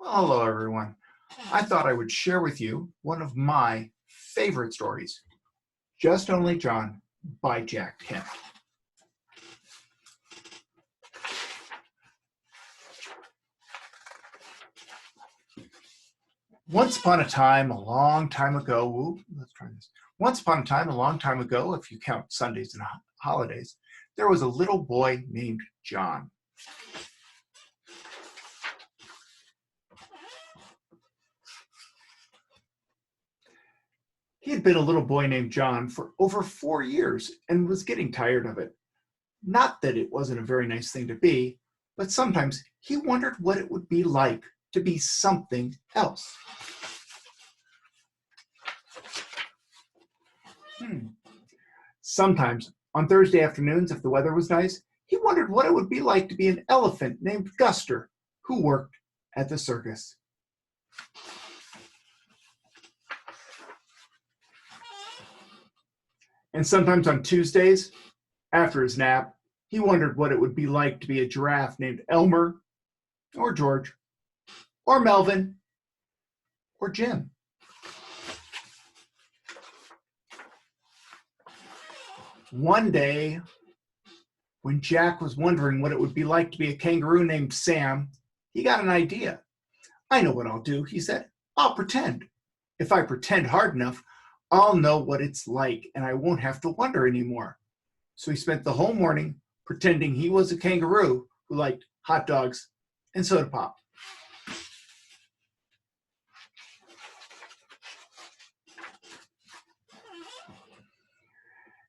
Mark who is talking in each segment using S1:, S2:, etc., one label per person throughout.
S1: Well, hello, everyone. I thought I would share with you one of my favorite stories, Just Only John by Jack Kent. Once upon a time, a long time ago, let's try this. Once upon a time, a long time ago, if you count Sundays and holidays, there was a little boy named John. He had been a little boy named John for over 4 years and was getting tired of it. Not that it wasn't a very nice thing to be, but sometimes he wondered what it would be like to be something else. Sometimes, on Thursday afternoons, if the weather was nice, he wondered what it would be like to be an elephant named Guster who worked at the circus. And sometimes on Tuesdays, after his nap, he wondered what it would be like to be a giraffe named Elmer, or George, or Melvin, or Jim. One day, when Jack was wondering what it would be like to be a kangaroo named Sam, he got an idea. "I know what I'll do," he said. "I'll pretend. If I pretend hard enough, I'll know what it's like and I won't have to wonder anymore." So he spent the whole morning pretending he was a kangaroo who liked hot dogs and soda pop.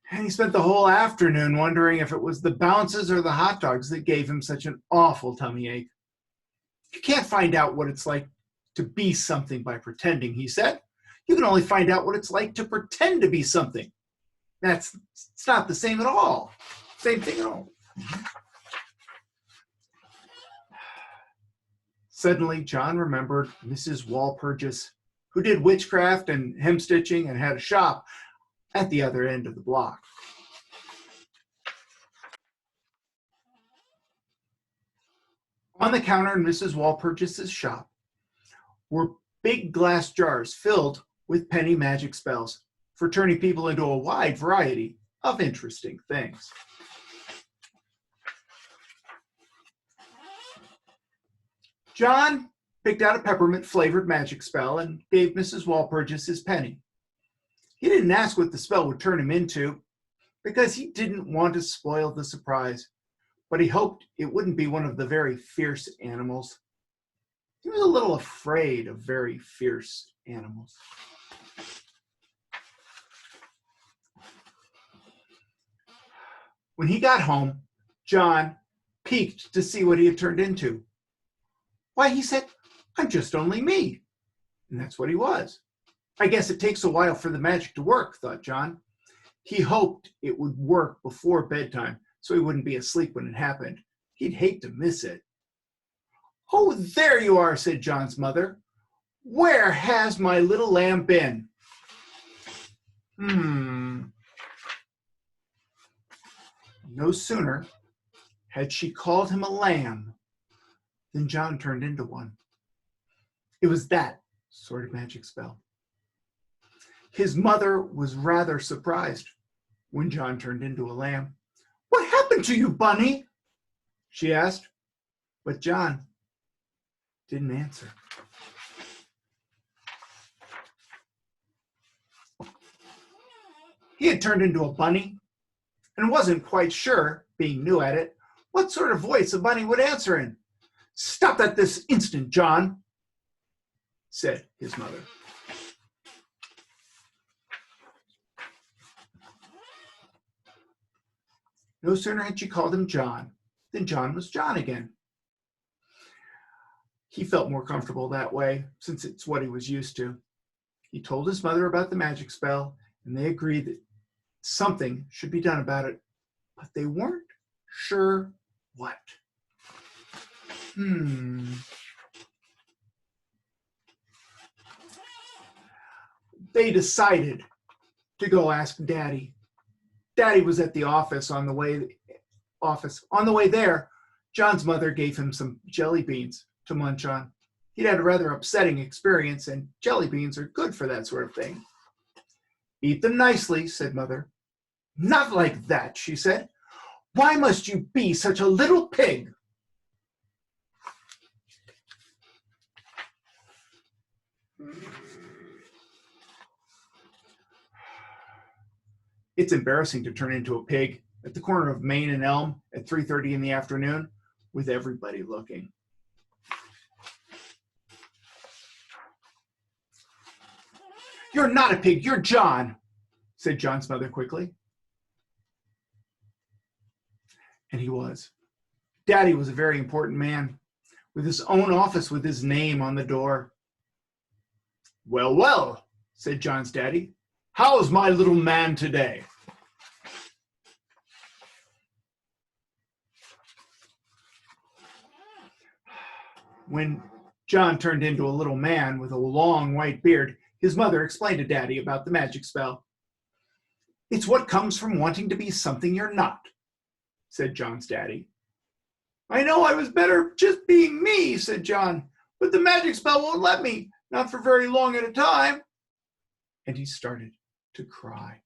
S1: And he spent the whole afternoon wondering if it was the bounces or the hot dogs that gave him such an awful tummy ache. "You can't find out what it's like to be something by pretending," he said. "You can only find out what it's like to pretend to be something. It's not the same at all. Same thing at all." Suddenly, John remembered Mrs. Walpurgis, who did witchcraft and hemstitching and had a shop at the other end of the block. On the counter in Mrs. Walpurgis's shop were big glass jars filled with penny magic spells for turning people into a wide variety of interesting things. John picked out a peppermint flavored magic spell and gave Mrs. Walpurgis his penny. He didn't ask what the spell would turn him into because he didn't want to spoil the surprise, but he hoped it wouldn't be one of the very fierce animals. He was a little afraid of very fierce animals. When he got home, John peeked to see what he had turned into. "Why," he said, "I'm just only me." And that's what he was. "I guess it takes a while for the magic to work," thought John. He hoped it would work before bedtime so he wouldn't be asleep when it happened. He'd hate to miss it. "Oh, there you are," said John's mother. "Where has my little lamb been?" No sooner had she called him a lamb than John turned into one. It was that sort of magic spell. His mother was rather surprised when John turned into a lamb. "What happened to you, Bunny?" she asked, but John didn't answer. He had turned into a bunny and wasn't quite sure, being new at it, what sort of voice a bunny would answer in. "Stop that this instant, John," said his mother. No sooner had she called him John than John was John again. He felt more comfortable that way, since it's what he was used to. He told his mother about the magic spell, and they agreed that something should be done about it, but they weren't sure what. They decided to go ask Daddy. Daddy was at the office. On the way there, John's mother gave him some jelly beans to munch on. He'd had a rather upsetting experience, and jelly beans are good for that sort of thing. Eat them nicely, said Mother. Not like that, she said. Why must you be such a little pig? It's embarrassing to turn into a pig at the corner of Main and Elm at 3:30 in the afternoon with everybody looking. You're not a pig, you're John, said John's mother quickly. And he was. Daddy was a very important man, with his own office with his name on the door. Well, well, said John's daddy. How's my little man today? When John turned into a little man with a long white beard, his mother explained to Daddy about the magic spell. It's what comes from wanting to be something you're not, said John's daddy. I know I was better just being me, said John, but the magic spell won't let me, not for very long at a time. And he started to cry.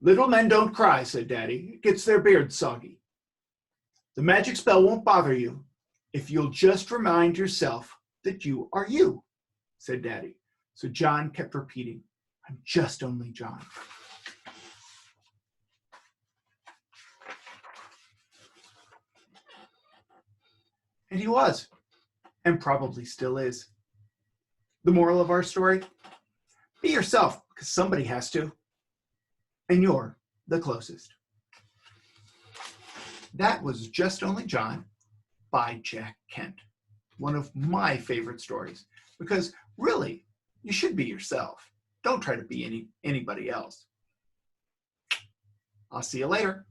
S1: Little men don't cry, said Daddy. It gets their beards soggy. The magic spell won't bother you if you'll just remind yourself that you are you, said Daddy. So John kept repeating, I'm just only John. And he was, and probably still is. The moral of our story? Be yourself, because somebody has to. And you're the closest. That was Just Only John by Jack Kent. One of my favorite stories, because really, you should be yourself. Don't try to be anybody else. I'll see you later.